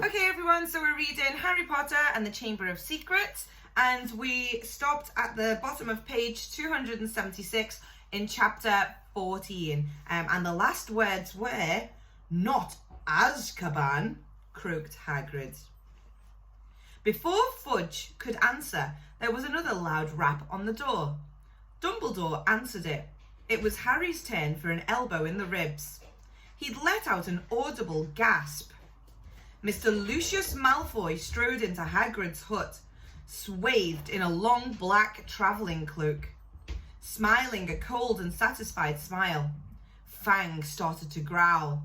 Okay everyone, so we're reading Harry Potter and the Chamber of Secrets, and we stopped at the bottom of page 276 in chapter 14, and the last words were, "Not Azkaban," croaked Hagrid. Before Fudge could answer, there was another loud rap on the door. Dumbledore answered it. It was Harry's turn for an elbow in the ribs. He'd let out an audible gasp. Mr. Lucius Malfoy strode into Hagrid's hut, swathed in a long black travelling cloak. Smiling a cold and satisfied smile, Fang started to growl.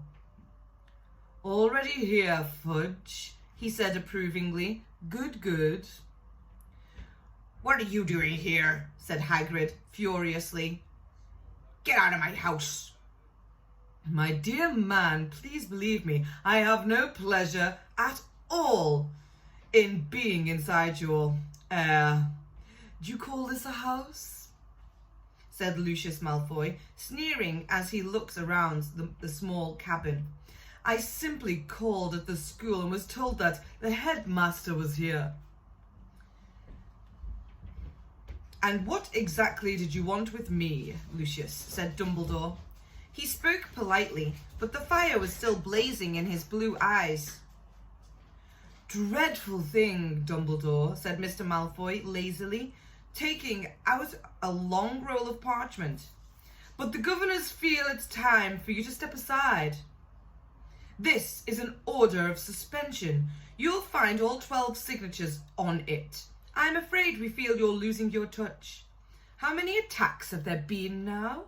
"Already here, Fudge," he said approvingly. "Good, good." "What are you doing here?" said Hagrid furiously. "Get out of my house." "My dear man, please believe me, I have no pleasure at all in being inside your, do you call this a house?" said Lucius Malfoy, sneering as he looked around the small cabin. "I simply called at the school and was told that the headmaster was here." "And what exactly did you want with me, Lucius?" said Dumbledore. He spoke politely, but the fire was still blazing in his blue eyes. "Dreadful thing, Dumbledore," said Mr. Malfoy lazily, taking out a long roll of parchment. "But the governors feel it's time for you to step aside. This is an order of suspension. You'll find all 12 signatures on it. I'm afraid we feel you're losing your touch. How many attacks have there been now?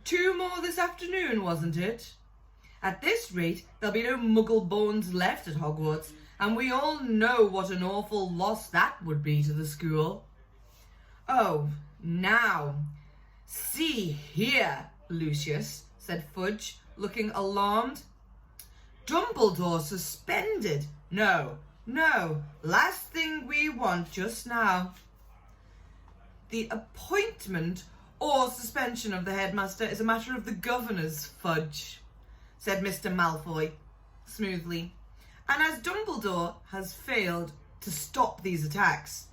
2 more this afternoon, wasn't it? At this rate, there'll be no muggle bones left at Hogwarts, and we all know what an awful loss that would be to the school. Oh, now, see here, Lucius," said Fudge, looking alarmed. "Dumbledore suspended? No, last thing we want just now. The appointment or suspension of the headmaster is a matter of the governors, Fudge," said Mr. Malfoy smoothly. "And as Dumbledore has failed to stop these attacks."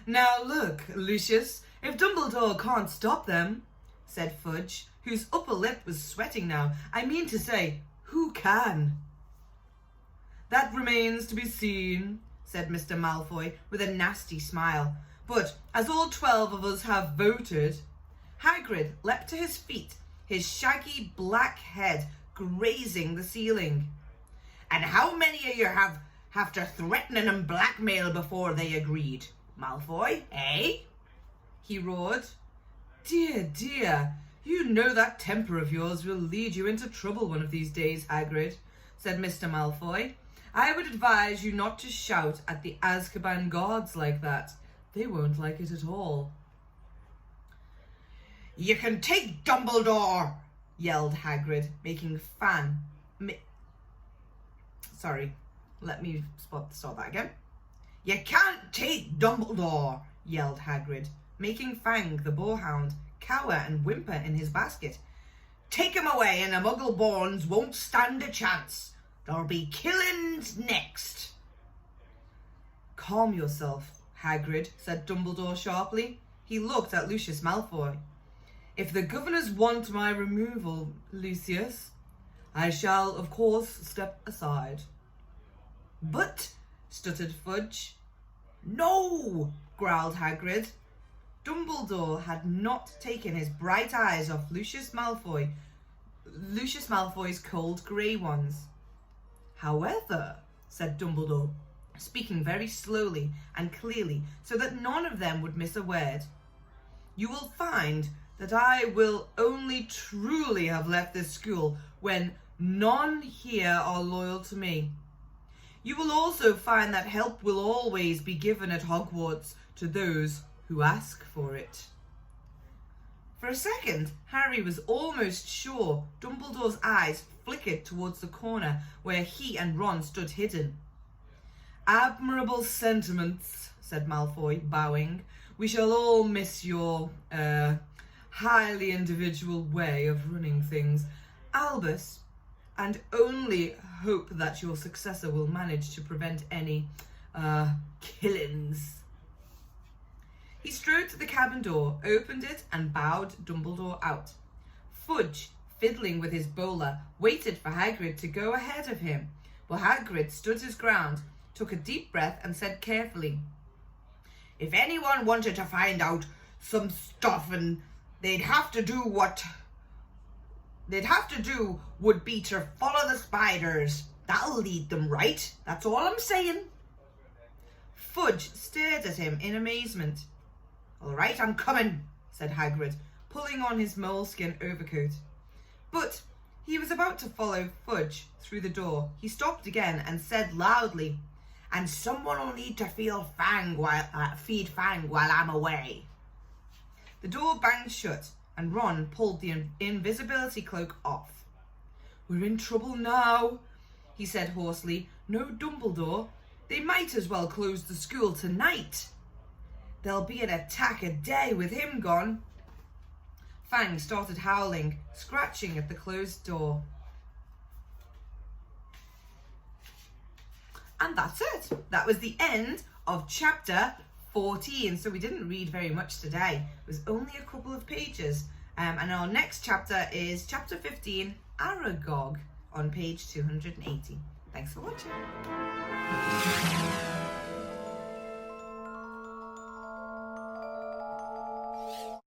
"Now look, Lucius, if Dumbledore can't stop them," said Fudge, whose upper lip was sweating now, "I mean to say, who can?" "That remains to be seen," said Mr. Malfoy with a nasty smile. "But as all 12 of us have voted..." Hagrid leapt to his feet, his shaggy black head grazing the ceiling. "And how many of you have to threaten and blackmail before they agreed, Malfoy, eh?" he roared. Dear, you know that temper of yours will lead you into trouble one of these days, Hagrid," said Mr. Malfoy. "I would advise you not to shout at the Azkaban guards like that. They won't like it at all." "You can take Dumbledore," yelled Hagrid, making Sorry, let me start that again. "You can't take Dumbledore," yelled Hagrid, making Fang, the boarhound, cower and whimper in his basket. "Take him away and the muggle borns won't stand a chance. There'll be killings next." "Calm yourself, Hagrid," said Dumbledore sharply. He looked at Lucius Malfoy. "If the governors want my removal, Lucius, I shall, of course, step aside." "But..." stuttered Fudge. "No!" growled Hagrid. Dumbledore had not taken his bright eyes off Lucius Malfoy's cold grey ones. "However," said Dumbledore, speaking very slowly and clearly so that none of them would miss a word, "you will find that I will only truly have left this school when none here are loyal to me. You will also find that help will always be given at Hogwarts to those who ask for it." For a second, Harry was almost sure Dumbledore's eyes flickered towards the corner where he and Ron stood hidden. "Admirable sentiments," said Malfoy, bowing. "We shall all miss your, highly individual way of running things. Albus, and only hope that your successor will manage to prevent any, killings. He strode to the cabin door, opened it, and bowed Dumbledore out. Fudge, fiddling with his bowler, waited for Hagrid to go ahead of him, but Hagrid stood his ground, took a deep breath, and said carefully, If anyone wanted to find out some stuff, and they'd have to do would be to follow the spiders. That'll lead them right. That's all I'm saying. Fudge stared at him in amazement. All right, I'm coming, said Hagrid, pulling on his moleskin overcoat. But he was about to follow Fudge through the door. He stopped again and said loudly, And someone will need to feed Fang while I'm away. The door banged shut, and Ron pulled the invisibility cloak off. We're in trouble now, he said hoarsely. No Dumbledore. They might as well close the school tonight. There'll be an attack a day with him gone. Fang started howling, scratching at the closed door. And that's it. That was the end of chapter 14. So we didn't read very much today. It was only a couple of pages. And our next chapter is chapter 15, Aragog, on page 280. Thanks for watching.